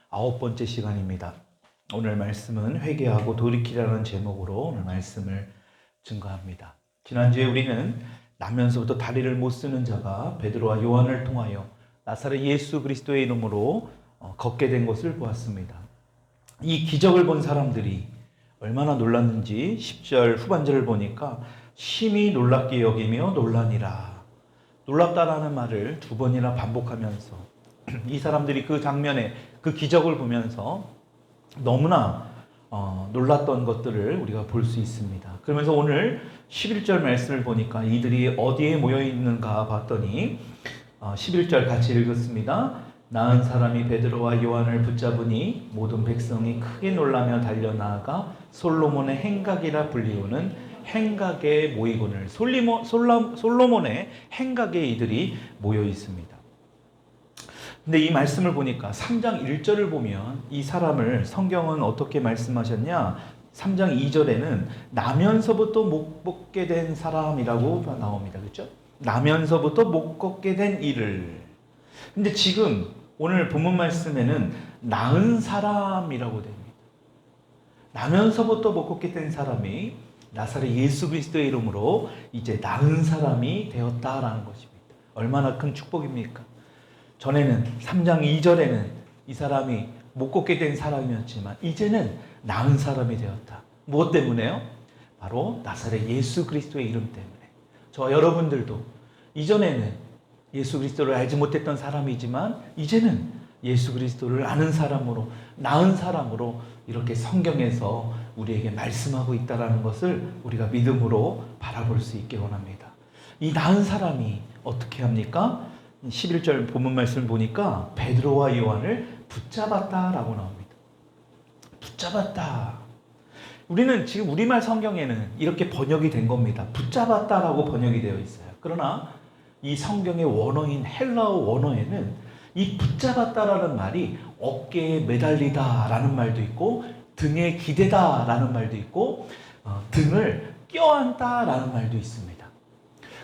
아홉 번째 시간입니다. 오늘 말씀은 회개하고 돌이키라는 제목으로 오늘 말씀을 증거합니다. 지난주에 우리는 나면서부터 다리를 못 쓰는 자가 베드로와 요한을 통하여 나사렛 예수 그리스도의 이름으로 걷게 된 것을 보았습니다. 이 기적을 본 사람들이 얼마나 놀랐는지 10절 후반절을 보니까 심히 놀랍게 여기며 놀라니라. 놀랍다라는 말을 두 번이나 반복하면서 이 사람들이 그 장면에 그 기적을 보면서 너무나 놀랐던 것들을 우리가 볼 수 있습니다. 그러면서 오늘 11절 말씀을 보니까 이들이 어디에 모여 있는가 봤더니 11절 같이 읽었습니다. 나은 사람이 베드로와 요한을 붙잡으니 모든 백성이 크게 놀라며 달려나가 솔로몬의 행각이라 불리우는 행각에 모이거늘. 솔로몬의 행각에 이들이 모여 있습니다. 근데 이 말씀을 보니까 3장 1절을 보면 이 사람을 성경은 어떻게 말씀하셨냐? 3장 2절에는 나면서부터 못 걷게 된 사람이라고 나옵니다. 그렇죠? 나면서부터 못 걷게 된 이를. 근데 지금 오늘 본문 말씀에는 나은 사람이라고 됩니다. 나면서부터 못 걷게 된 사람이 나사렛 예수 그리스도의 이름으로 이제 나은 사람이 되었다라는 것입니다. 얼마나 큰 축복입니까? 전에는 3장 2절에는 이 사람이 못 걷게 된 사람이었지만 이제는 나은 사람이 되었다. 무엇 때문에요? 바로 나사렛 예수 그리스도의 이름 때문에. 저 여러분들도 이전에는 예수 그리스도를 알지 못했던 사람이지만 이제는 예수 그리스도를 아는 사람으로, 나은 사람으로 이렇게 성경에서 우리에게 말씀하고 있다는 것을 우리가 믿음으로 바라볼 수 있게 원합니다. 이 나은 사람이 어떻게 합니까? 11절 본문 말씀을 보니까 베드로와 요한을 붙잡았다라고 나옵니다. 붙잡았다. 우리는 지금 우리말 성경에는 이렇게 번역이 된 겁니다. 붙잡았다라고 번역이 되어 있어요. 그러나 이 성경의 원어인 헬라어 원어에는 이 붙잡았다라는 말이 어깨에 매달리다라는 말도 있고 등에 기대다라는 말도 있고 등을 껴안다라는 말도 있습니다.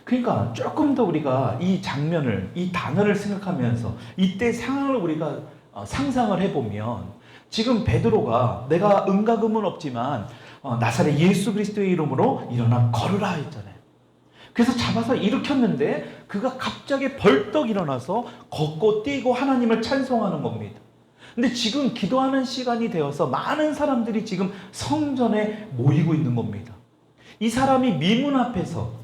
그러니까 조금 더 우리가 이 장면을, 이 단어를 생각하면서 이때 상황을 우리가 상상을 해보면 지금 베드로가 내가 은과금은 없지만 나사렛 예수 그리스도의 이름으로 일어나 걸으라 했잖아요. 그래서 잡아서 일으켰는데 그가 갑자기 벌떡 일어나서 걷고 뛰고 하나님을 찬송하는 겁니다. 근데 지금 기도하는 시간이 되어서 많은 사람들이 지금 성전에 모이고 있는 겁니다. 이 사람이 미문 앞에서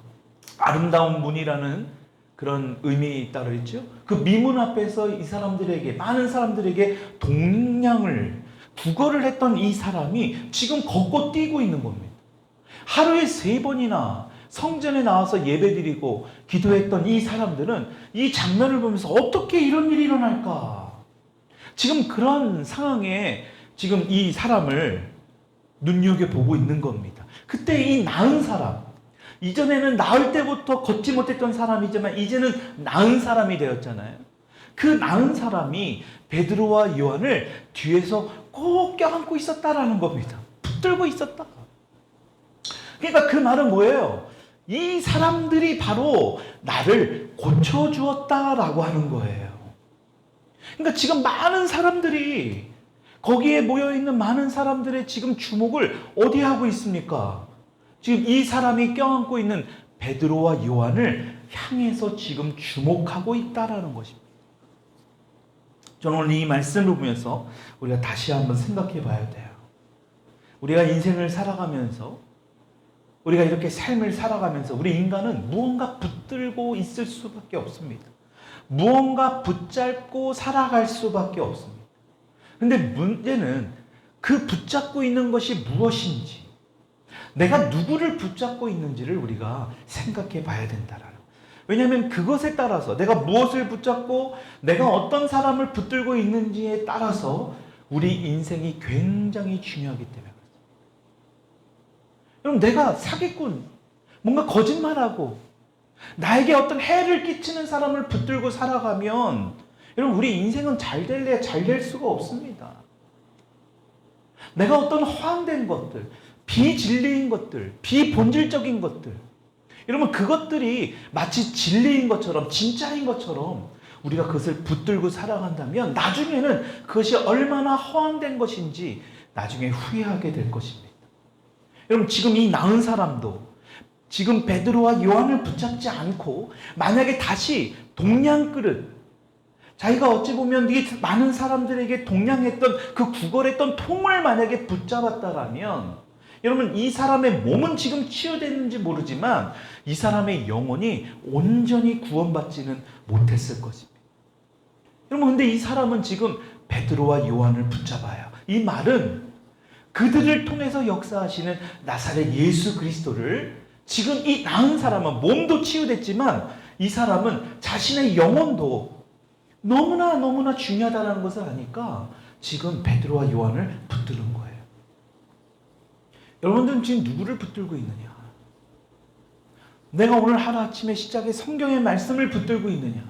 아름다운 문이라는 그런 의미에 따라 있죠. 그 미문 앞에서 이 사람들에게, 많은 사람들에게 동냥을, 구걸을 했던 이 사람이 지금 걷고 뛰고 있는 겁니다. 하루에 3번이나 성전에 나와서 예배드리고 기도했던 이 사람들은 이 장면을 보면서 어떻게 이런 일이 일어날까? 지금 그런 상황에 지금 이 사람을 눈여겨보고 있는 겁니다. 그때 이 나은 사람, 이전에는 나을 때부터 걷지 못했던 사람이지만 이제는 나은 사람이 되었잖아요. 그 나은 사람이 베드로와 요한을 뒤에서 꼭 껴안고 있었다라는 겁니다. 붙들고 있었다. 그러니까 그 말은 뭐예요? 이 사람들이 바로 나를 고쳐주었다라고 하는 거예요. 그러니까 지금 많은 사람들이, 거기에 모여있는 많은 사람들의 지금 주목을 어디 하고 있습니까? 지금 이 사람이 껴안고 있는 베드로와 요한을 향해서 지금 주목하고 있다라는 것입니다. 저는 오늘 이 말씀을 보면서 우리가 다시 한번 생각해 봐야 돼요. 우리가 인생을 살아가면서, 우리가 이렇게 삶을 살아가면서 우리 인간은 무언가 붙들고 있을 수밖에 없습니다. 무언가 붙잡고 살아갈 수밖에 없습니다. 근데 문제는 그 붙잡고 있는 것이 무엇인지, 내가 누구를 붙잡고 있는지를 우리가 생각해 봐야 된다라는. 왜냐하면 그것에 따라서 내가 무엇을 붙잡고 내가 어떤 사람을 붙들고 있는지에 따라서 우리 인생이 굉장히 중요하기 때문에 그렇습니다. 여러분, 내가 사기꾼, 뭔가 거짓말하고 나에게 어떤 해를 끼치는 사람을 붙들고 살아가면 여러분, 우리 인생은 잘 될래 잘 될 수가 없습니다. 내가 어떤 허황된 것들, 비진리인 것들, 비본질적인 것들, 여러분 그것들이 마치 진리인 것처럼, 진짜인 것처럼 우리가 그것을 붙들고 살아간다면 나중에는 그것이 얼마나 허황된 것인지 나중에 후회하게 될 것입니다. 여러분, 지금 이 나은 사람도 지금 베드로와 요한을 붙잡지 않고 만약에 다시 동양 그릇, 자기가 어찌 보면 이 많은 사람들에게 동양했던 그 구걸했던 통을 만약에 붙잡았다라면, 여러분, 이 사람의 몸은 지금 치유됐는지 모르지만 이 사람의 영혼이 온전히 구원받지는 못했을 것입니다. 여러분, 근데 이 사람은 지금 베드로와 요한을 붙잡아요. 이 말은 그들을 통해서 역사하시는 나사렛 예수 그리스도를 지금 이 나은 사람은 몸도 치유됐지만 이 사람은 자신의 영혼도 너무나 중요하다는 것을 아니까 지금 베드로와 요한을 붙드는 거예요. 여러분들은 지금 누구를 붙들고 있느냐? 내가 오늘 하루아침에 시작에 성경의 말씀을 붙들고 있느냐?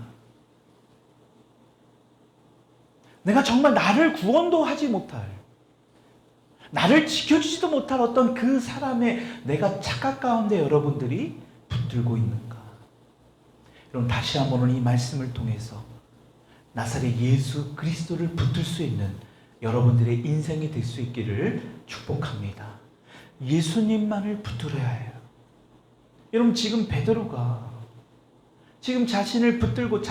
내가 정말 나를 구원도 하지 못할, 나를 지켜주지도 못할 어떤 그 사람의 내가 착각 가운데 여러분들이 붙들고 있는가? 여러분, 다시 한번 이 말씀을 통해서 나사렛 예수 그리스도를 붙들 수 있는 여러분들의 인생이 될 수 있기를 축복합니다. 예수님만을 붙들어야 해요. 여러분, 지금 베드로가 지금 자신을 붙들고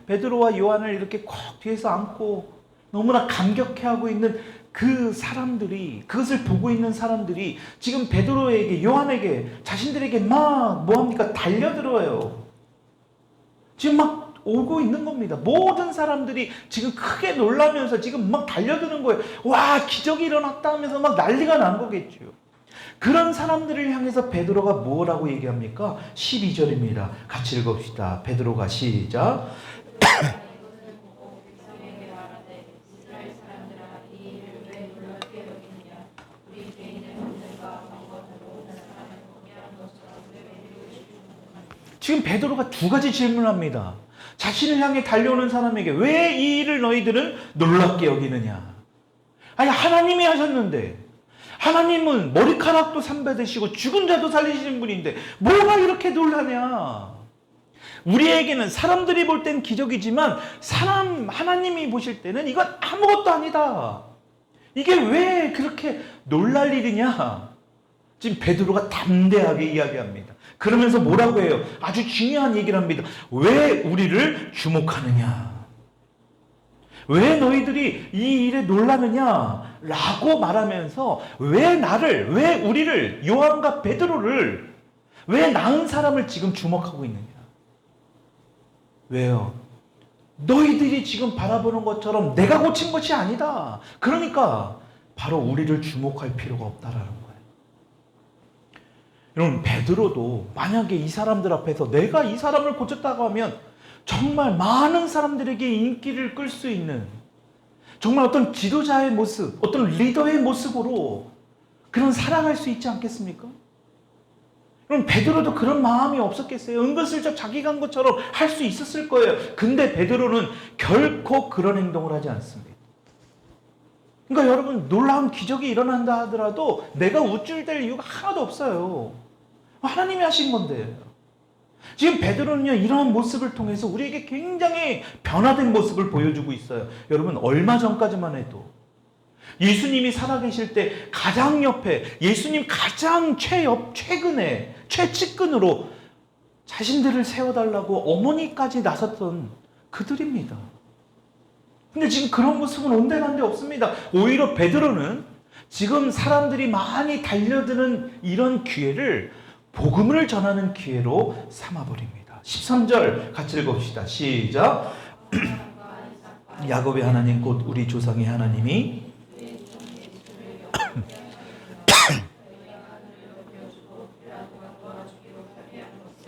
베드로와 요한을 이렇게 콕 뒤에서 안고 너무나 감격해하고 있는 그 사람들이, 그것을 보고 있는 사람들이 지금 베드로에게, 요한에게, 자신들에게 막 뭐합니까? 달려들어요. 지금 막 오고 있는 겁니다. 모든 사람들이 지금 크게 놀라면서 지금 막 달려드는 거예요. 와, 기적이 일어났다 하면서 막 난리가 난 거겠죠. 그런 사람들을 향해서 베드로가 뭐라고 얘기합니까? 12절입니다. 같이 읽읍시다. 베드로가 시작. 지금 베드로가 두 가지 질문을 합니다. 자신을 향해 달려오는 사람에게 왜 이 일을 너희들은 놀랍게 여기느냐? 아니, 하나님이 하셨는데, 하나님은 머리카락도 삼베드시고 죽은 자도 살리시는 분인데 뭐가 이렇게 놀라냐? 우리에게는 사람들이 볼 땐 기적이지만 하나님이 보실 때는 이건 아무것도 아니다. 이게 왜 그렇게 놀랄 일이냐? 지금 베드로가 담대하게 이야기합니다. 그러면서 뭐라고 해요? 아주 중요한 얘기를 합니다. 왜 우리를 주목하느냐? 왜 너희들이 이 일에 놀라느냐? 라고 말하면서 왜 우리를, 요한과 베드로를, 왜 나은 사람을 지금 주목하고 있느냐? 왜요? 너희들이 지금 바라보는 것처럼 내가 고친 것이 아니다. 그러니까 바로 우리를 주목할 필요가 없다라는 거예요. 여러분, 베드로도 만약에 이 사람들 앞에서 내가 이 사람을 고쳤다고 하면 정말 많은 사람들에게 인기를 끌 수 있는, 정말 어떤 지도자의 모습, 어떤 리더의 모습으로 그런 살아갈 수 있지 않겠습니까? 그럼 베드로도 그런 마음이 없었겠어요? 은근슬쩍 자기가 한 것처럼 할 수 있었을 거예요. 근데 베드로는 결코 그런 행동을 하지 않습니다. 그러니까 여러분, 놀라운 기적이 일어난다 하더라도 내가 우쭐댈 이유가 하나도 없어요. 하나님이 하신 건데. 지금 베드로는요, 이러한 모습을 통해서 우리에게 굉장히 변화된 모습을 보여주고 있어요. 여러분, 얼마 전까지만 해도 예수님이 살아계실 때 가장 옆에, 예수님 가장 최근에, 최측근으로 자신들을 세워달라고 어머니까지 나섰던 그들입니다. 근데 지금 그런 모습은 온데간데 없습니다. 오히려 베드로는 지금 사람들이 많이 달려드는 이런 기회를 복음을 전하는 기회로 삼아버립니다. 13절 같이 읽읍시다. 시작. 야곱의 하나님 곧 우리 조상의 하나님이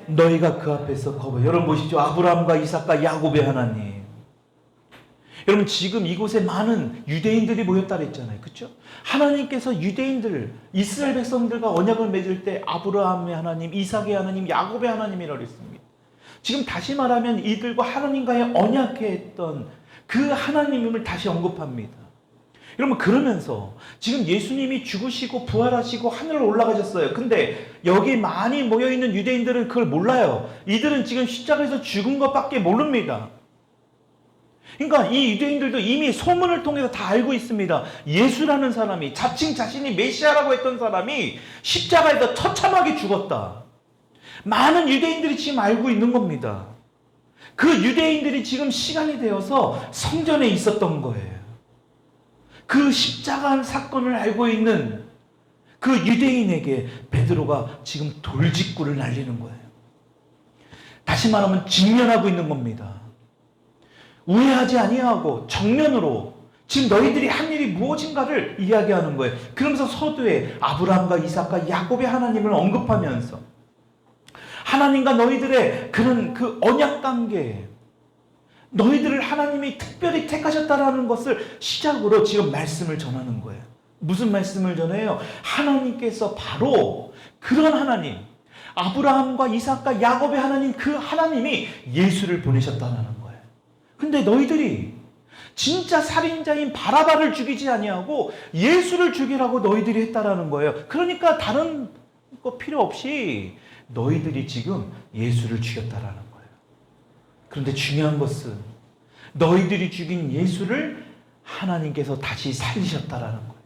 너희가 그 앞에서 여러분 보시죠. 아브라함과 이삭과 야곱의 하나님. 여러분, 지금 이곳에 많은 유대인들이 모였다 그랬잖아요. 그렇죠? 하나님께서 유대인들, 이스라엘 백성들과 언약을 맺을 때 아브라함의 하나님, 이삭의 하나님, 야곱의 하나님이라고 그랬습니다. 지금 다시 말하면 이들과 하나님과의 언약했던 그 하나님임을 다시 언급합니다. 여러분, 그러면서 지금 예수님이 죽으시고 부활하시고 하늘로 올라가셨어요. 근데 여기 많이 모여있는 유대인들은 그걸 몰라요. 이들은 지금 십자가에서 죽은 것밖에 모릅니다. 그러니까 이 유대인들도 이미 소문을 통해서 다 알고 있습니다. 예수라는 사람이, 자칭 자신이 메시아라고 했던 사람이 십자가에서 처참하게 죽었다. 많은 유대인들이 지금 알고 있는 겁니다. 그 유대인들이 지금 시간이 되어서 성전에 있었던 거예요. 그 십자가 사건을 알고 있는 그 유대인에게 베드로가 지금 돌직구를 날리는 거예요. 다시 말하면 직면하고 있는 겁니다. 우회하지 아니하고 정면으로 지금 너희들이 한 일이 무엇인가를 이야기하는 거예요. 그러면서 서두에 아브라함과 이삭과 야곱의 하나님을 언급하면서 하나님과 너희들의 그런 그 언약 관계, 너희들을 하나님이 특별히 택하셨다라는 것을 시작으로 지금 말씀을 전하는 거예요. 무슨 말씀을 전해요? 하나님께서 바로 그런 하나님, 아브라함과 이삭과 야곱의 하나님, 그 하나님이 예수를 보내셨다는 거예요. 근데 너희들이 진짜 살인자인 바라바를 죽이지 아니하고 예수를 죽이라고 너희들이 했다라는 거예요. 그러니까 다른 거 필요 없이 너희들이 지금 예수를 죽였다라는 거예요. 그런데 중요한 것은 너희들이 죽인 예수를 하나님께서 다시 살리셨다라는 거예요.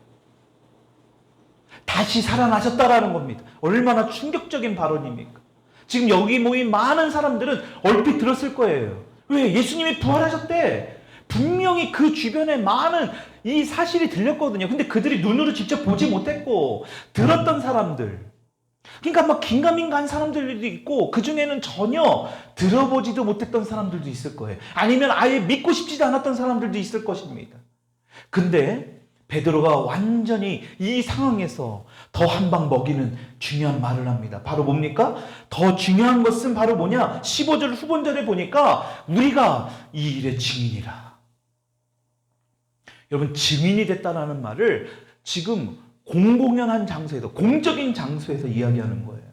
다시 살아나셨다라는 겁니다. 얼마나 충격적인 발언입니까? 지금 여기 모인 많은 사람들은 얼핏 들었을 거예요. 왜? 예수님이 부활하셨대. 분명히 그 주변에 많은 이 사실이 들렸거든요. 근데 그들이 눈으로 직접 보지 못했고 들었던 사람들, 그러니까 막 긴가민가한 사람들도 있고 그 중에는 전혀 들어보지도 못했던 사람들도 있을 거예요. 아니면 아예 믿고 싶지도 않았던 사람들도 있을 것입니다. 근데 베드로가 완전히 이 상황에서 더 한 방 먹이는 중요한 말을 합니다. 바로 뭡니까? 더 중요한 것은 바로 뭐냐? 15절 후반절에 보니까 우리가 이 일의 증인이라. 여러분, 증인이 됐다라는 말을 지금 공공연한 장소에서, 공적인 장소에서 이야기하는 거예요.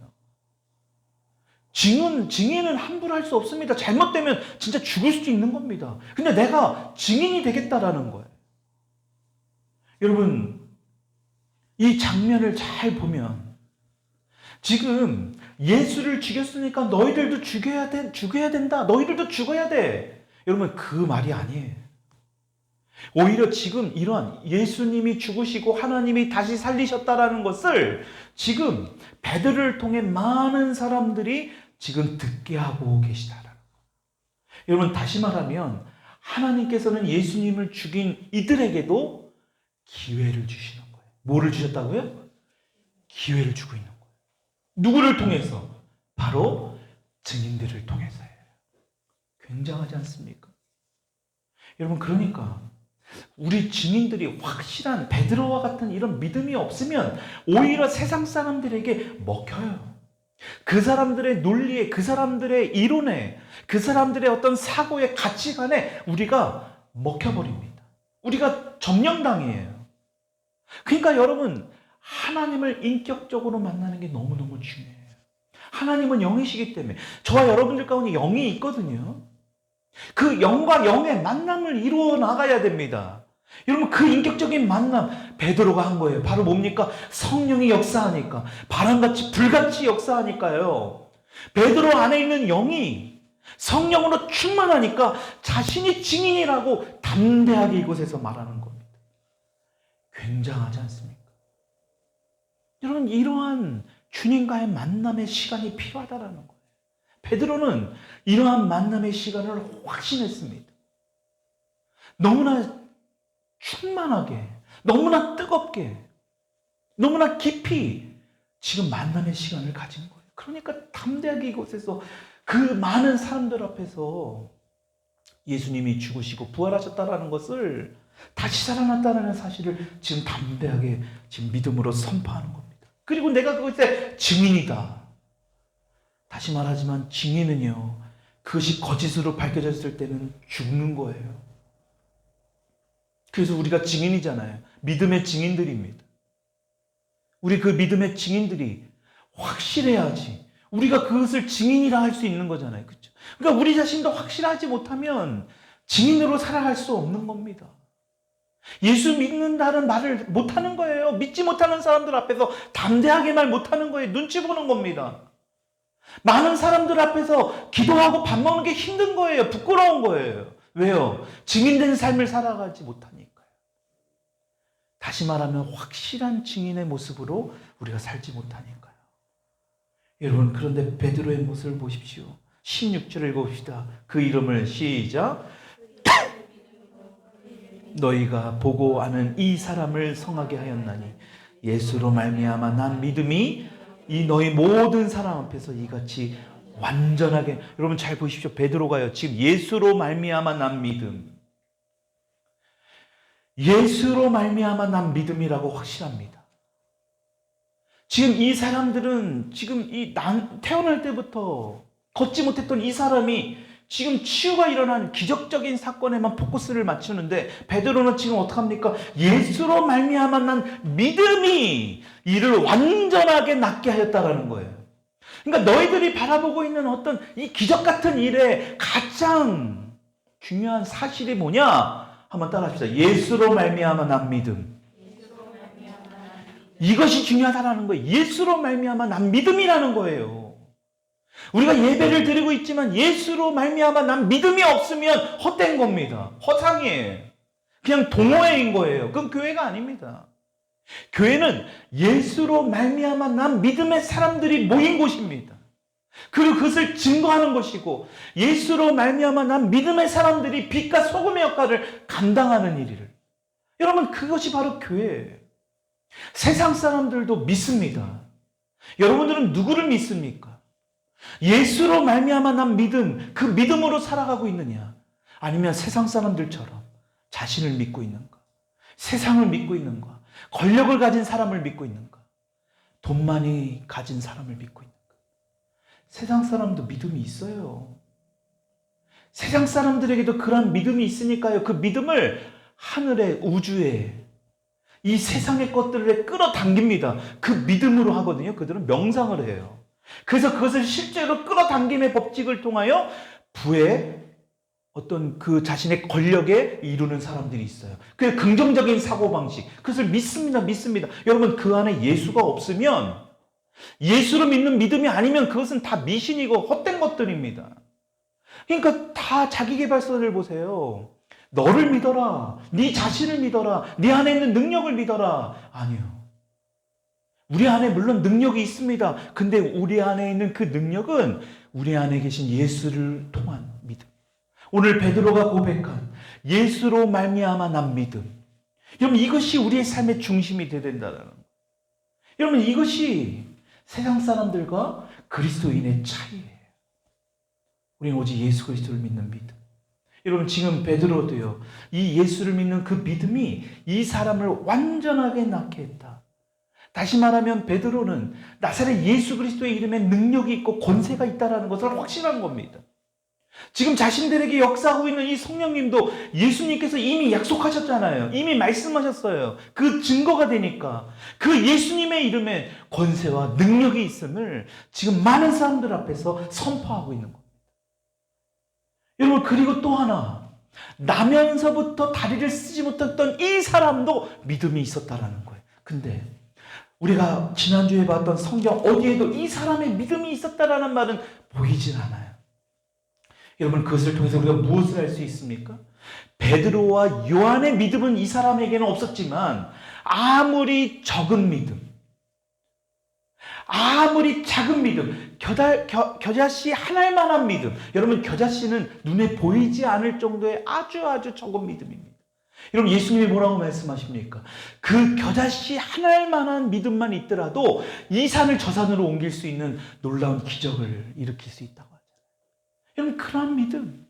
증인은 함부로 할 수 없습니다. 잘못되면 진짜 죽을 수도 있는 겁니다. 근데 내가 증인이 되겠다라는 거예요. 여러분, 이 장면을 잘 보면 지금 예수를 죽였으니까 너희들도 죽여야 된다. 너희들도 죽어야 돼. 여러분, 그 말이 아니에요. 오히려 지금 이러한 예수님이 죽으시고 하나님이 다시 살리셨다라는 것을 지금 베드로를 통해 많은 사람들이 지금 듣게 하고 계시다라는 거예요. 여러분, 다시 말하면 하나님께서는 예수님을 죽인 이들에게도 기회를 주시는 거예요. 뭐를 주셨다고요? 기회를 주고 있는 거예요. 누구를 통해서? 바로 증인들을 통해서예요. 굉장하지 않습니까? 여러분, 그러니까 우리 증인들이 확실한 베드로와 같은 이런 믿음이 없으면 오히려 세상 사람들에게 먹혀요. 그 사람들의 논리에, 그 사람들의 이론에, 그 사람들의 어떤 사고의 가치관에 우리가 먹혀버립니다. 우리가 점령당해요. 그러니까 여러분, 하나님을 인격적으로 만나는 게 너무너무 중요해요. 하나님은 영이시기 때문에 저와 여러분들 가운데 영이 있거든요. 그 영과 영의 만남을 이루어 나가야 됩니다. 여러분, 그 인격적인 만남 베드로가 한 거예요. 바로 뭡니까? 성령이 역사하니까, 바람같이 불같이 역사하니까요. 베드로 안에 있는 영이 성령으로 충만하니까 자신이 증인이라고 담대하게 이곳에서 말하는 겁니다. 굉장하지 않습니까? 여러분, 이러한 주님과의 만남의 시간이 필요하다라는 거예요. 베드로는 이러한 만남의 시간을 확신했습니다. 너무나 충만하게, 너무나 뜨겁게, 너무나 깊이 지금 만남의 시간을 가진 거예요. 그러니까 담대하게 이곳에서 그 많은 사람들 앞에서 예수님이 죽으시고 부활하셨다는 것을, 다시 살아났다는 사실을 지금 담대하게 지금 믿음으로 선포하는 겁니다. 그리고 내가 그것의 증인이다. 다시 말하지만 증인은요, 그것이 거짓으로 밝혀졌을 때는 죽는 거예요. 그래서 우리가 증인이잖아요. 믿음의 증인들입니다. 우리 그 믿음의 증인들이 확실해야지 우리가 그것을 증인이라 할 수 있는 거잖아요. 그렇죠? 그러니까 우리 자신도 확실하지 못하면 증인으로 살아갈 수 없는 겁니다. 예수 믿는다는 말을 못하는 거예요. 믿지 못하는 사람들 앞에서 담대하게 말 못하는 거예요. 눈치 보는 겁니다. 많은 사람들 앞에서 기도하고 밥 먹는 게 힘든 거예요. 부끄러운 거예요. 왜요? 증인된 삶을 살아가지 못하니까요. 다시 말하면 확실한 증인의 모습으로 우리가 살지 못하니까요. 여러분, 그런데 베드로의 모습을 보십시오. 16절 읽어봅시다. 그 이름을 시작. 너희가 보고 아는 이 사람을 성하게 하였나니 예수로 말미암아 난 믿음이 이 너희 모든 사람 앞에서 이같이 완전하게. 여러분 잘 보십시오. 베드로가요, 지금 예수로 말미암아 난 믿음, 예수로 말미암아 난 믿음이라고 확실합니다. 지금 이 사람들은 지금 태어날 때부터 걷지 못했던 이 사람이 지금 치유가 일어난 기적적인 사건에만 포커스를 맞추는데, 베드로는 지금 어떡합니까? 예수로 말미암아 난 믿음이 이를 완전하게 낫게 하였다라는 거예요. 그러니까 너희들이 바라보고 있는 어떤 이 기적 같은 일의 가장 중요한 사실이 뭐냐? 한번 따라합시다. 예수로 말미암아 난 믿음. 이것이 중요하다라는 거예요. 예수로 말미암아 난 믿음이라는 거예요. 우리가 예배를 드리고 있지만 예수로 말미암아 난 믿음이 없으면 헛된 겁니다. 허상이에요. 그냥 동호회인 거예요. 그건 교회가 아닙니다. 교회는 예수로 말미암아 난 믿음의 사람들이 모인 곳입니다. 그리고 그것을 증거하는 것이고, 예수로 말미암아 난 믿음의 사람들이 빛과 소금의 역할을 감당하는 일을. 여러분, 그것이 바로 교회예요. 세상 사람들도 믿습니다. 여러분들은 누구를 믿습니까? 예수로 말미암아 난 믿음, 그 믿음으로 살아가고 있느냐? 아니면 세상 사람들처럼 자신을 믿고 있는가? 세상을 믿고 있는가? 권력을 가진 사람을 믿고 있는가? 돈 많이 가진 사람을 믿고 있는가? 세상 사람도 믿음이 있어요. 세상 사람들에게도 그런 믿음이 있으니까요, 그 믿음을 하늘의 우주에 이 세상의 것들을 끌어당깁니다. 그 믿음으로 하거든요. 그들은 명상을 해요. 그래서 그것을 실제로 끌어당김의 법칙을 통하여 부의 어떤 그 자신의 권력에 이루는 사람들이 있어요. 그게 긍정적인 사고방식. 그것을 믿습니다. 여러분, 그 안에 예수가 없으면, 예수를 믿는 믿음이 아니면 그것은 다 미신이고 헛된 것들입니다. 그러니까 다 자기계발서를 보세요. 너를 믿어라. 네 자신을 믿어라. 네 안에 있는 능력을 믿어라. 아니요. 우리 안에 물론 능력이 있습니다. 근데 우리 안에 있는 그 능력은 우리 안에 계신 예수를 통한 믿음. 오늘 베드로가 고백한 예수로 말미암아 난 믿음. 여러분, 이것이 우리의 삶의 중심이 되어야 된다는 거예요. 여러분, 이것이 세상 사람들과 그리스도인의 차이예요. 우리는 오직 예수 그리스도를 믿는 믿음. 여러분, 지금 베드로도요, 이 예수를 믿는 그 믿음이 이 사람을 완전하게 낫게 했다. 다시 말하면 베드로는 나사렛 예수 그리스도의 이름에 능력이 있고 권세가 있다는 것을 확신한 겁니다. 지금 자신들에게 역사하고 있는 이 성령님도 예수님께서 이미 약속하셨잖아요. 이미 말씀하셨어요. 그 증거가 되니까 그 예수님의 이름에 권세와 능력이 있음을 지금 많은 사람들 앞에서 선포하고 있는 겁니다. 여러분, 그리고 또 하나, 나면서부터 다리를 쓰지 못했던 이 사람도 믿음이 있었다라는 거예요. 근데 우리가 지난주에 봤던 성경 어디에도 이 사람의 믿음이 있었다라는 말은 보이진 않아요. 여러분, 그것을 통해서 우리가 무엇을 할 수 있습니까? 베드로와 요한의 믿음은 이 사람에게는 없었지만, 아무리 적은 믿음, 아무리 작은 믿음, 겨자씨 하나만한 믿음. 여러분, 겨자씨는 눈에 보이지 않을 정도의 아주 적은 믿음입니다. 여러분, 예수님이 뭐라고 말씀하십니까? 그 겨자씨 하나만한 믿음만 있더라도 이 산을 저 산으로 옮길 수 있는 놀라운 기적을 일으킬 수 있다고 하잖아요. 여러분, 그러한 믿음.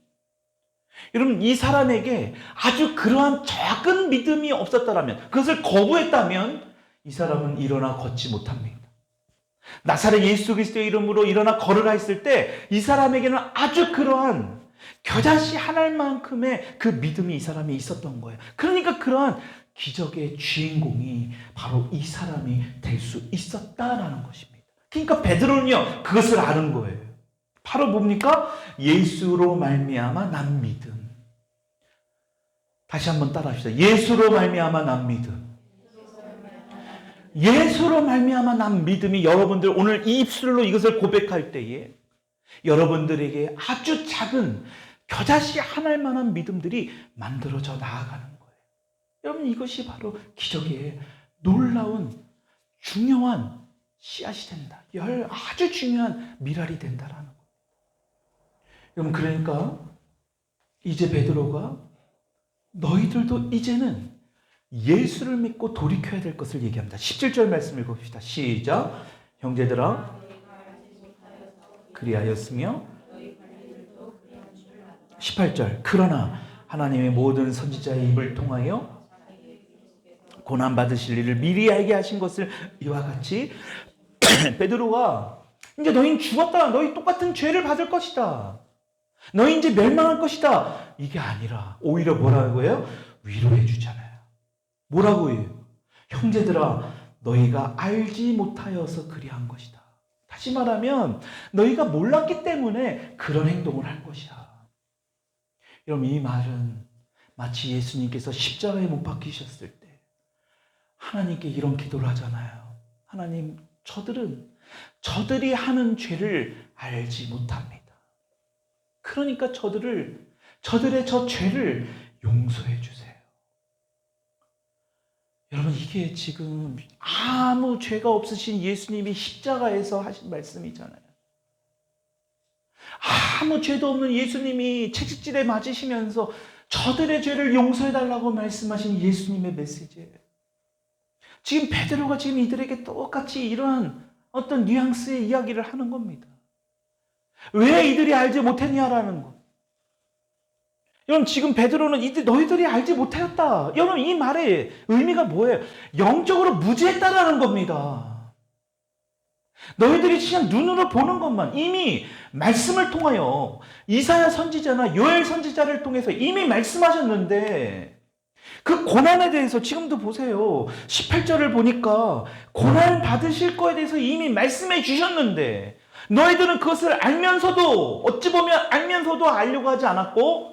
여러분, 이 사람에게 아주 그러한 작은 믿음이 없었다면, 그것을 거부했다면 이 사람은 일어나 걷지 못합니다. 나사렛 예수 그리스도의 이름으로 일어나 걸으라 했을 때 이 사람에게는 아주 그러한 겨자씨 하나만큼의 그 믿음이 이 사람이 있었던 거예요. 그러니까 그러한 기적의 주인공이 바로 이 사람이 될 수 있었다라는 것입니다. 그러니까 베드로는요, 그것을 아는 거예요. 바로 뭡니까? 예수로 말미암아 난 믿음. 다시 한번 따라합시다. 예수로 말미암아 난 믿음. 예수로 말미암아 난 믿음이, 여러분들 오늘 이 입술로 이것을 고백할 때에 여러분들에게 아주 작은 겨자씨 하나할 만한 믿음들이 만들어져 나아가는 거예요. 여러분, 이것이 바로 기적이에요. 놀라운 중요한 씨앗이 된다. 아주 중요한 미랄이 된다라는 거예요. 여러분, 그러니까 이제 베드로가 너희들도 이제는 예수를 믿고 돌이켜야 될 것을 얘기합니다. 17절 말씀 읽어봅시다. 시작. 형제들아, 그리하였으며 18절. 그러나 하나님의 모든 선지자의 입을 통하여 고난 받으실 일을 미리 알게 하신 것을 이와 같이 베드로가 이제 너희는 죽었다. 너희 똑같은 죄를 받을 것이다. 너희 이제 멸망할 것이다. 이게 아니라 오히려 뭐라고 해요? 위로해 주잖아요. 뭐라고 해요? 형제들아, 너희가 알지 못하여서 그리한 것이다. 다시 말하면 너희가 몰랐기 때문에 그런 행동을 한 것이야. 여러분, 이 말은 마치 예수님께서 십자가에 못 박히셨을 때 하나님께 이런 기도를 하잖아요. 하나님, 저들이 하는 죄를 알지 못합니다. 그러니까 저들의 저 죄를 용서해 주세요. 여러분, 이게 지금 아무 죄가 없으신 예수님이 십자가에서 하신 말씀이잖아요. 아무 죄도 없는 예수님이 채찍질에 맞으시면서 저들의 죄를 용서해 달라고 말씀하신 예수님의 메시지예요. 지금 베드로가 지금 이들에게 똑같이 이러한 어떤 뉘앙스의 이야기를 하는 겁니다. 왜 이들이 알지 못했냐라는 것. 여러분, 지금 베드로는 너희들이 알지 못하였다. 여러분, 이 말의 의미가 뭐예요? 영적으로 무지했다라는 겁니다. 너희들이 그냥 눈으로 보는 것만, 이미 말씀을 통하여 이사야 선지자나 요엘 선지자를 통해서 이미 말씀하셨는데 그 고난에 대해서 지금도 보세요. 18절을 보니까 고난 받으실 거에 대해서 이미 말씀해 주셨는데 너희들은 그것을 알면서도, 어찌 보면 알면서도 알려고 하지 않았고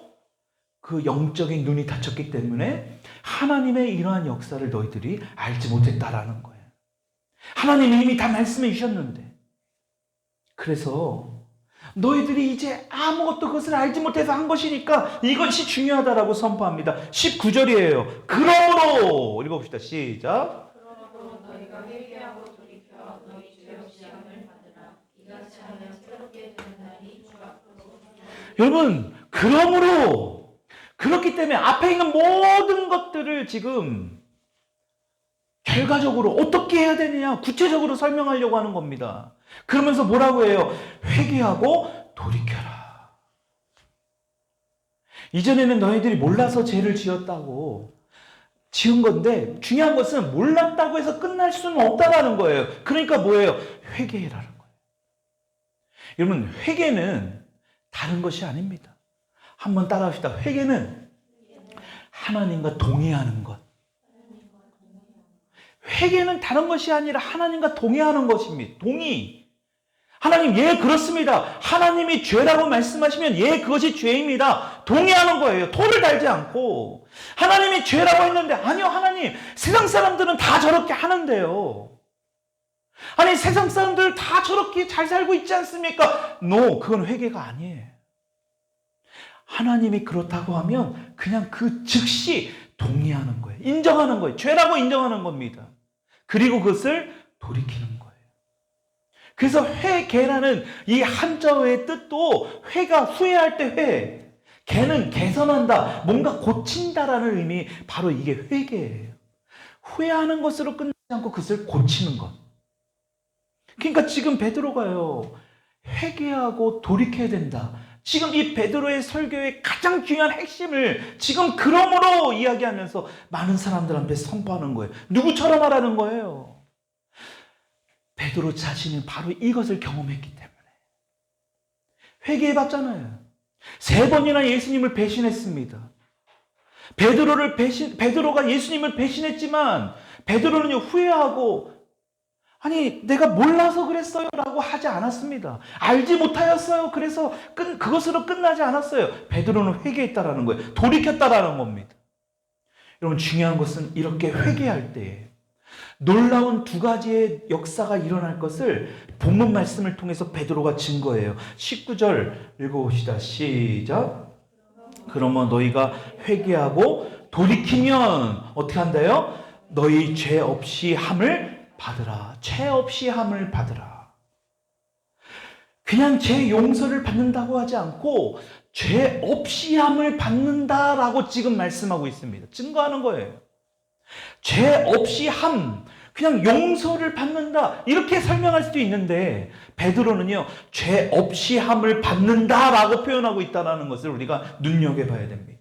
그 영적인 눈이 닫혔기 때문에 하나님의 이러한 역사를 너희들이 알지 못했다라는 거예요. 하나님이 이미 다 말씀해 주셨는데, 그래서 너희들이 이제 아무것도 그것을 알지 못해서 한 것이니까 이것이 중요하다라고 선포합니다. 19절이에요. 그러므로 읽어봅시다. 시작. 그러므로 너희가 회개하고 돌이켜 너희 죄 없이 함을 받으라. 이같이 하면 새롭게 되는 날이 주 앞으로. 여러분, 그러므로, 그렇기 때문에 앞에 있는 모든 것들을 지금 결과적으로 어떻게 해야 되느냐 구체적으로 설명하려고 하는 겁니다. 그러면서 뭐라고 해요? 회개하고 돌이켜라. 이전에는 너희들이 몰라서 죄를 지은 건데 중요한 것은 몰랐다고 해서 끝날 수는 없다라는 거예요. 그러니까 뭐예요? 회개라는 거예요. 여러분, 회개는 다른 것이 아닙니다. 한번 따라합시다. 회개는 하나님과 동의하는 것. 회개는 다른 것이 아니라 하나님과 동의하는 것입니다. 동의. 하나님, 예, 그렇습니다. 하나님이 죄라고 말씀하시면 예, 그것이 죄입니다. 동의하는 거예요. 토를 달지 않고. 하나님이 죄라고 했는데 아니요, 하나님, 세상 사람들은 다 저렇게 하는데요. 아니, 세상 사람들 다 저렇게 잘 살고 있지 않습니까? No, 그건 회개가 아니에요. 하나님이 그렇다고 하면 그냥 그 즉시 동의하는 거예요. 인정하는 거예요. 죄라고 인정하는 겁니다. 그리고 그것을 돌이키는 거예요. 그래서 회개라는 이 한자어의 뜻도 회가 후회할 때 회, 개는 개선한다, 뭔가 고친다라는 의미, 바로 이게 회개예요. 후회하는 것으로 끝나지 않고 그것을 고치는 것. 그러니까 지금 베드로가요, 회개하고 돌이켜야 된다. 지금 이 베드로의 설교의 가장 중요한 핵심을 지금 그러므로 이야기하면서 많은 사람들 앞에 선포하는 거예요. 누구처럼 하라는 거예요. 베드로 자신은 바로 이것을 경험했기 때문에 회개해봤잖아요. 3번이나 예수님을 배신했습니다. 베드로가 예수님을 배신했지만 베드로는 후회하고, 아니, 내가 몰라서 그랬어요 라고 하지 않았습니다. 알지 못하였어요. 그래서 그것으로 끝나지 않았어요. 베드로는 회개했다라는 거예요. 돌이켰다라는 겁니다. 여러분, 중요한 것은 이렇게 회개할 때 놀라운 2가지의 역사가 일어날 것을 본문 말씀을 통해서 베드로가 증거해요. 19절 읽어봅시다. 시작. 그러면 너희가 회개하고 돌이키면 어떻게 한다요? 너희 죄 없이 함을 받으라. 죄 없이 함을 받으라. 그냥 죄 용서를 받는다고 하지 않고 죄 없이 함을 받는다라고 지금 말씀하고 있습니다. 증거하는 거예요. 죄 없이 함, 그냥 용서를 받는다 이렇게 설명할 수도 있는데 베드로는요 죄 없이 함을 받는다라고 표현하고 있다는 것을 우리가 눈여겨봐야 됩니다.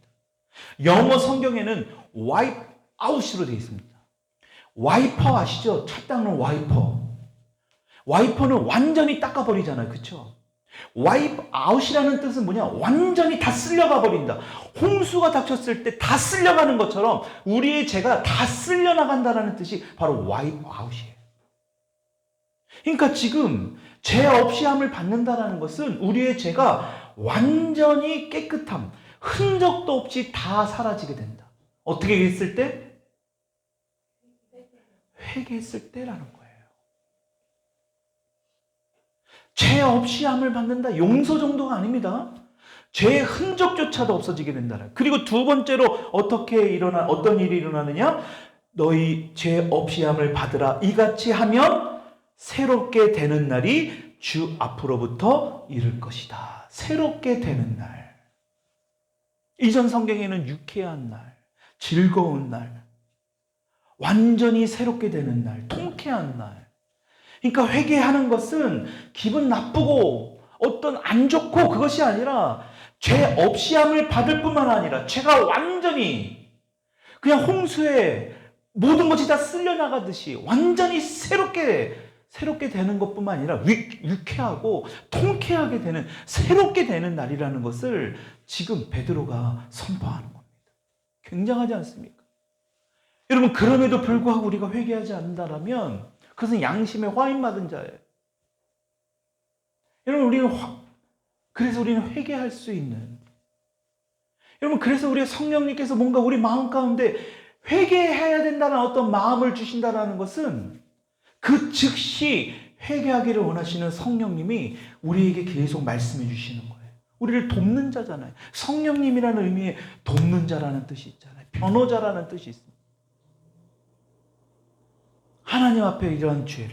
영어 성경에는 wipe out으로 되어 있습니다. 와이퍼 아시죠? 차 닦는 와이퍼. 와이퍼는 완전히 닦아버리잖아요. 그렇죠? 와이프 아웃이라는 뜻은 뭐냐? 완전히 다 쓸려가 버린다. 홍수가 닥쳤을 때 다 쓸려가는 것처럼 우리의 죄가 다 쓸려나간다는 뜻이 바로 와이프 아웃이에요. 그러니까 지금 죄 없이 함을 받는다는 것은 우리의 죄가 완전히 깨끗함, 흔적도 없이 다 사라지게 된다. 어떻게 했을 때? 회개했을 때라는 거예요. 죄 없이 함을 받는다. 용서 정도가 아닙니다. 죄의 흔적조차도 없어지게 된다. 그리고 두 번째로 어떤 일이 일어나느냐? 너희 죄 없이 함을 받으라. 이같이 하면 새롭게 되는 날이 주 앞으로부터 이를 것이다. 새롭게 되는 날. 이전 성경에는 유쾌한 날, 즐거운 날, 완전히 새롭게 되는 날, 통쾌한 날. 그러니까 회개하는 것은 기분 나쁘고 어떤 안 좋고 그것이 아니라 죄 없이 함을 받을 뿐만 아니라 죄가 완전히 그냥 홍수에 모든 것이 다 쓸려나가듯이 완전히 새롭게 되는 것뿐만 아니라 유쾌하고 통쾌하게 되는 새롭게 되는 날이라는 것을 지금 베드로가 선포하는 겁니다. 굉장하지 않습니까? 여러분 그럼에도 불구하고 우리가 회개하지 않는다면 그것은 양심에 화인 받은 자예요. 여러분 그래서 우리는 회개할 수 있는 여러분 그래서 우리 성령님께서 뭔가 우리 마음 가운데 회개해야 된다는 어떤 마음을 주신다는 것은 그 즉시 회개하기를 원하시는 성령님이 우리에게 계속 말씀해 주시는 거예요. 우리를 돕는 자잖아요. 성령님이라는 의미의 돕는 자라는 뜻이 있잖아요. 변호자라는 뜻이 있습니다. 하나님 앞에 이러한 죄를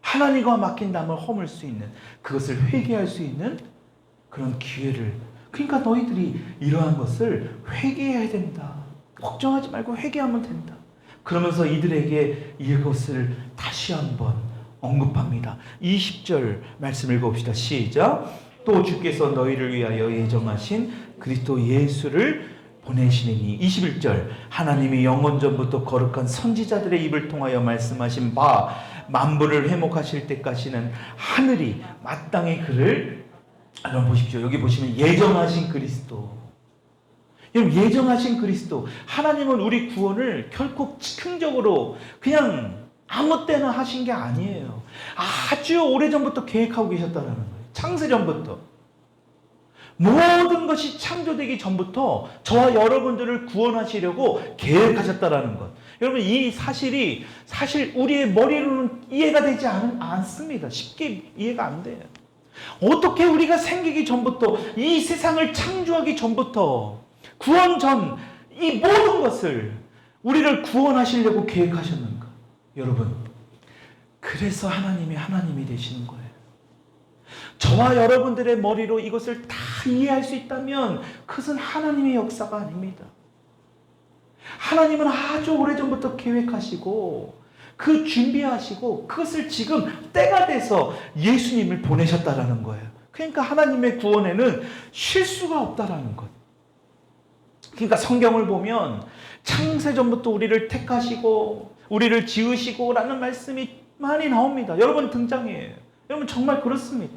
하나님과 막힌 담을 허물 수 있는 그것을 회개할 수 있는 그런 기회를 그러니까 너희들이 이러한 것을 회개해야 된다. 걱정하지 말고 회개하면 된다. 그러면서 이들에게 이것을 다시 한번 언급합니다. 20절 말씀 읽어봅시다. 시작. 또 주께서 너희를 위하여 예정하신 그리스도 예수를 보내시니 21절 하나님이 영원전부터 거룩한 선지자들의 입을 통하여 말씀하신 바 만물을 회복하실 때까지는 하늘이 마땅히 그를 한번 보십시오. 여기 보시면 예정하신 그리스도. 여러분 예정하신 그리스도. 하나님은 우리 구원을 결코 즉흥적으로 그냥 아무 때나 하신 게 아니에요. 아주 오래전부터 계획하고 계셨다는 거예요. 창세전부터. 모든 것이 창조되기 전부터 저와 여러분들을 구원하시려고 계획하셨다라는 것. 여러분 이 사실이 사실 우리의 머리로는 이해가 되지 않습니다. 쉽게 이해가 안 돼요. 어떻게 우리가 생기기 전부터 이 세상을 창조하기 전부터 구원 전 이 모든 것을 우리를 구원하시려고 계획하셨는가? 여러분 그래서 하나님이 되시는 거예요. 저와 여러분들의 머리로 이것을 다 이해할 수 있다면 그것은 하나님의 역사가 아닙니다. 하나님은 아주 오래전부터 계획하시고 그 준비하시고 그것을 지금 때가 돼서 예수님을 보내셨다라는 거예요. 그러니까 하나님의 구원에는 실수가 없다라는 것. 그러니까 성경을 보면 창세전부터 우리를 택하시고 우리를 지으시고 라는 말씀이 많이 나옵니다. 여러분 등장이에요. 여러분 정말 그렇습니다.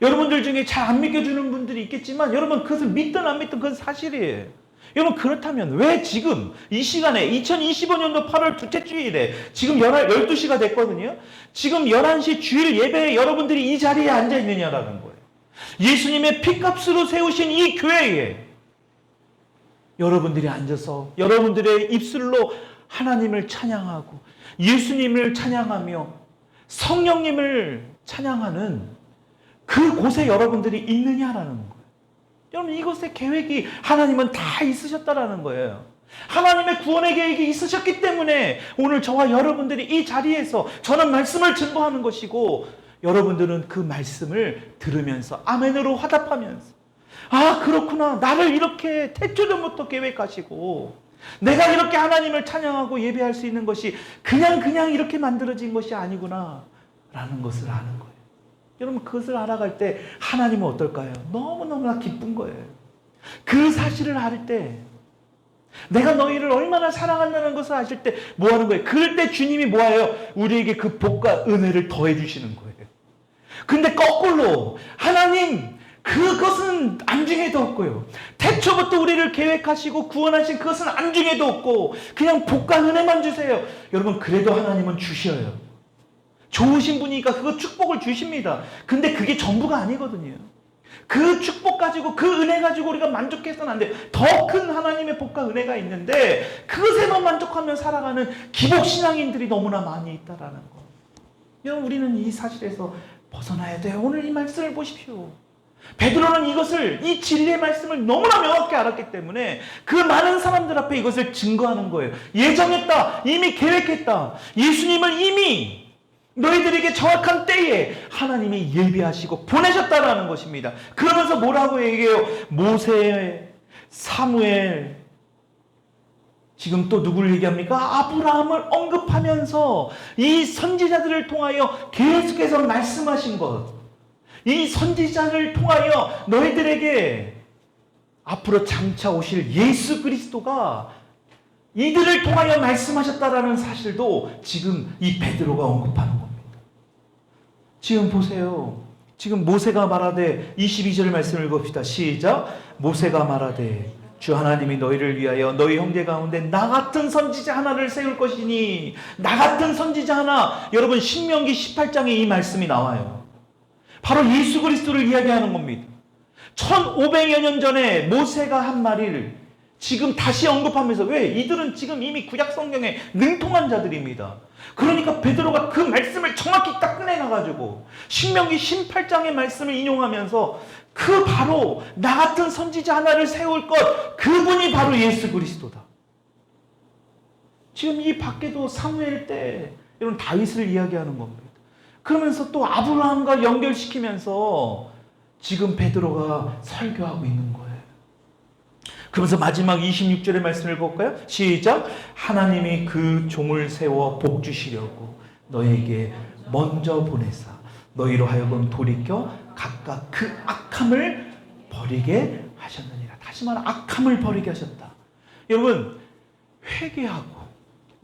여러분들 중에 잘 안 믿겨주는 분들이 있겠지만 여러분 그것을 믿든 안 믿든 그건 사실이에요. 여러분 그렇다면 왜 지금 이 시간에 2025년도 8월 둘째 주일에 지금 12시가 됐거든요. 지금 11시 주일 예배에 여러분들이 이 자리에 앉아 있느냐라는 거예요. 예수님의 피값으로 세우신 이 교회에 여러분들이 앉아서 여러분들의 입술로 하나님을 찬양하고 예수님을 찬양하며 성령님을 찬양하는 그곳에 여러분들이 있느냐라는 거예요. 여러분, 이것의 계획이 하나님은 다 있으셨다라는 거예요. 하나님의 구원의 계획이 있으셨기 때문에 오늘 저와 여러분들이 이 자리에서 저는 말씀을 증거하는 것이고, 여러분들은 그 말씀을 들으면서 아멘으로 화답하면서, 아, 그렇구나, 나를 이렇게 태초전부터 계획하시고 내가 이렇게 하나님을 찬양하고 예배할 수 있는 것이 그냥 이렇게 만들어진 것이 아니구나 라는 것을 아는 거예요. 여러분, 그것을 알아갈 때 하나님은 어떨까요? 너무너무나 기쁜 거예요. 그 사실을 알 때, 내가 너희를 얼마나 사랑한다는 것을 아실 때 뭐 하는 거예요? 그럴 때 주님이 뭐 해요? 우리에게 그 복과 은혜를 더해 주시는 거예요. 근데 거꾸로 하나님, 그것은 안중에도 없고요, 태초부터 우리를 계획하시고 구원하신 그것은 안중에도 없고 그냥 복과 은혜만 주세요. 여러분, 그래도 하나님은 주셔요. 좋으신 분이니까 그거 축복을 주십니다. 근데 그게 전부가 아니거든요. 그 축복 가지고, 그 은혜 가지고 우리가 만족해서는 안 돼요. 더 큰 하나님의 복과 은혜가 있는데 그것에만 만족하며 살아가는 기복신앙인들이 너무나 많이 있다라는 거. 여러분, 우리는 이 사실에서 벗어나야 돼요. 오늘 이 말씀을 보십시오. 베드로는 이것을, 이 진리의 말씀을 너무나 명확히 알았기 때문에 그 많은 사람들 앞에 이것을 증거하는 거예요. 예정했다, 이미 계획했다, 예수님을 이미 너희들에게 정확한 때에 하나님이 예비하시고 보내셨다라는 것입니다. 그러면서 뭐라고 얘기해요? 모세, 사무엘, 지금 또 누구를 얘기합니까? 아브라함을 언급하면서 이 선지자들을 통하여 계속해서 말씀하신 것, 이 선지자를 통하여 너희들에게 앞으로 장차 오실 예수 그리스도가 이들을 통하여 말씀하셨다라는 사실도 지금 이 베드로가 언급하는 겁니다. 지금 보세요. 지금 모세가 말하되, 22절 말씀을 봅시다. 시작. 모세가 말하되 주 하나님이 너희를 위하여 너희 형제 가운데 나 같은 선지자 하나를 세울 것이니, 나 같은 선지자 하나. 여러분, 신명기 18장에 이 말씀이 나와요. 바로 예수 그리스도를 이야기하는 겁니다. 1500여 년 전에 모세가 한 말을 지금 다시 언급하면서, 왜? 이들은 지금 이미 구약 성경에 능통한 자들입니다. 그러니까 베드로가 그 말씀을 정확히 딱 꺼내놔가지고 신명기 18장의 말씀을 인용하면서 그 바로 나 같은 선지자 하나를 세울 것, 그분이 바로 예수 그리스도다. 지금 이 밖에도 사무엘 때 이런 다윗을 이야기하는 겁니다. 그러면서 또 아브라함과 연결시키면서 지금 베드로가 설교하고 있는 거예요. 그러면서 마지막 26절의 말씀을 볼까요? 시작. 하나님이 그 종을 세워 복 주시려고 너에게 먼저 보내사 너희로 하여금 돌이켜 각각 그 악함을 버리게 하셨느니라. 다시 말해, 악함을 버리게 하셨다. 여러분, 회개하고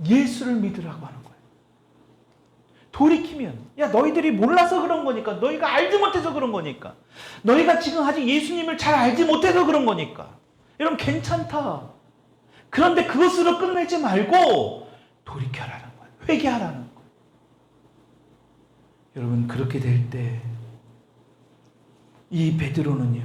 예수를 믿으라고 하는 거예요. 돌이키면, 야, 너희들이 몰라서 그런 거니까, 너희가 알지 못해서 그런 거니까, 너희가 지금 아직 예수님을 잘 알지 못해서 그런 거니까, 여러분, 괜찮다. 그런데 그것으로 끝내지 말고 돌이켜라는 거예요. 회개하라는 거예요. 여러분, 그렇게 될 때 이 베드로는요,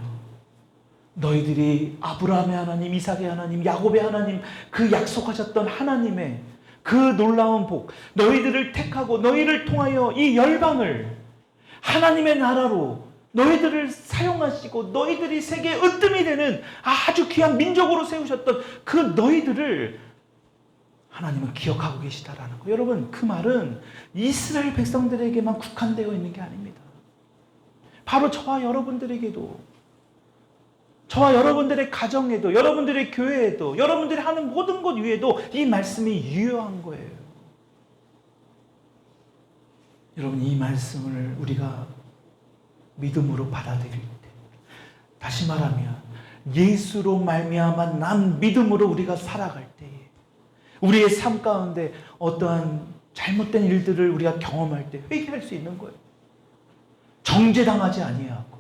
너희들이 아브라함의 하나님, 이삭의 하나님, 야곱의 하나님, 그 약속하셨던 하나님의 그 놀라운 복, 너희들을 택하고 너희를 통하여 이 열방을 하나님의 나라로 너희들을 사용하시고 너희들이 세계의 으뜸이 되는 아주 귀한 민족으로 세우셨던 그 너희들을 하나님은 기억하고 계시다라는 거. 여러분, 그 말은 이스라엘 백성들에게만 국한되어 있는 게 아닙니다. 바로 저와 여러분들에게도, 저와 여러분들의 가정에도, 여러분들의 교회에도, 여러분들이 하는 모든 것 위에도 이 말씀이 유효한 거예요. 여러분, 이 말씀을 우리가 믿음으로 받아들일 때, 다시 말하면 예수로 말미암아 난 믿음으로 우리가 살아갈 때에 우리의 삶 가운데 어떠한 잘못된 일들을 우리가 경험할 때 회개할 수 있는 거예요. 정죄당하지 아니하고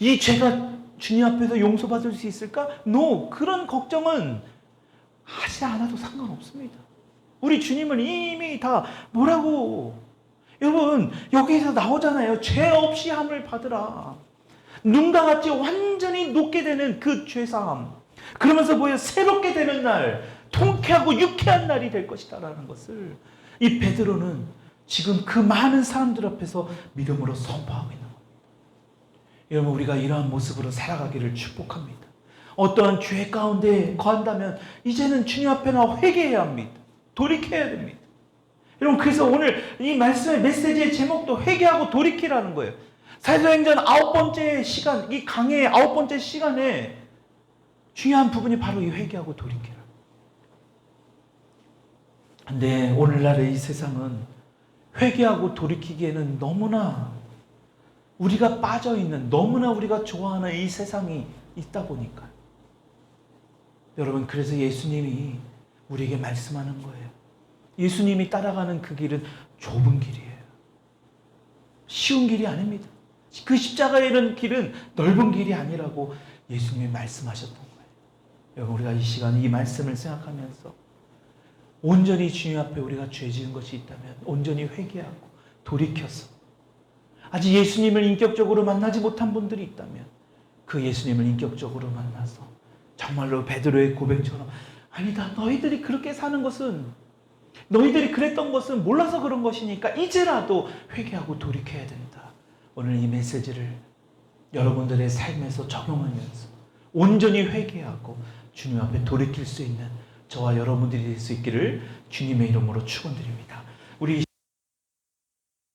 이 죄가 주님 앞에서 용서받을 수 있을까? No, 그런 걱정은 하지 않아도 상관없습니다. 우리 주님은 이미 다 뭐라고, 여러분, 여기에서 나오잖아요. 죄 없이 함을 받으라. 눈과 같이 완전히 녹게 되는 그 죄사함. 그러면서 뭐예요? 새롭게 되는 날, 통쾌하고 유쾌한 날이 될 것이다라는 것을 이 베드로는 지금 그 많은 사람들 앞에서 믿음으로 선포하고 있는 겁니다. 여러분, 우리가 이러한 모습으로 살아가기를 축복합니다. 어떠한 죄 가운데 거한다면 이제는 주님 앞에 나와 회개해야 합니다. 돌이켜야 됩니다. 여러분, 그래서 오늘 이 말씀의 메시지의 제목도 회개하고 돌이키라는 거예요. 사도행전 9번째 시간, 이 강해의 9번째 시간에 중요한 부분이 바로 이 회개하고 돌이키라. 근데 오늘날의 이 세상은 회개하고 돌이키기에는 너무나 우리가 빠져있는, 너무나 우리가 좋아하는 이 세상이 있다 보니까. 여러분, 그래서 예수님이 우리에게 말씀하는 거예요. 예수님이 따라가는 그 길은 좁은 길이에요. 쉬운 길이 아닙니다. 그 십자가에 이른 길은 넓은 길이 아니라고 예수님이 말씀하셨던 거예요. 여러분, 우리가 이 시간에 이 말씀을 생각하면서 온전히 주님 앞에 우리가 죄 지은 것이 있다면 온전히 회개하고 돌이켜서, 아직 예수님을 인격적으로 만나지 못한 분들이 있다면 그 예수님을 인격적으로 만나서 정말로 베드로의 고백처럼, 아니다, 너희들이 그렇게 사는 것은, 너희들이 그랬던 것은 몰라서 그런 것이니까 이제라도 회개하고 돌이켜야 된다. 오늘 이 메시지를 여러분들의 삶에서 적용하면서 온전히 회개하고 주님 앞에 돌이킬 수 있는 저와 여러분들이 될 수 있기를 주님의 이름으로 축원드립니다. 우리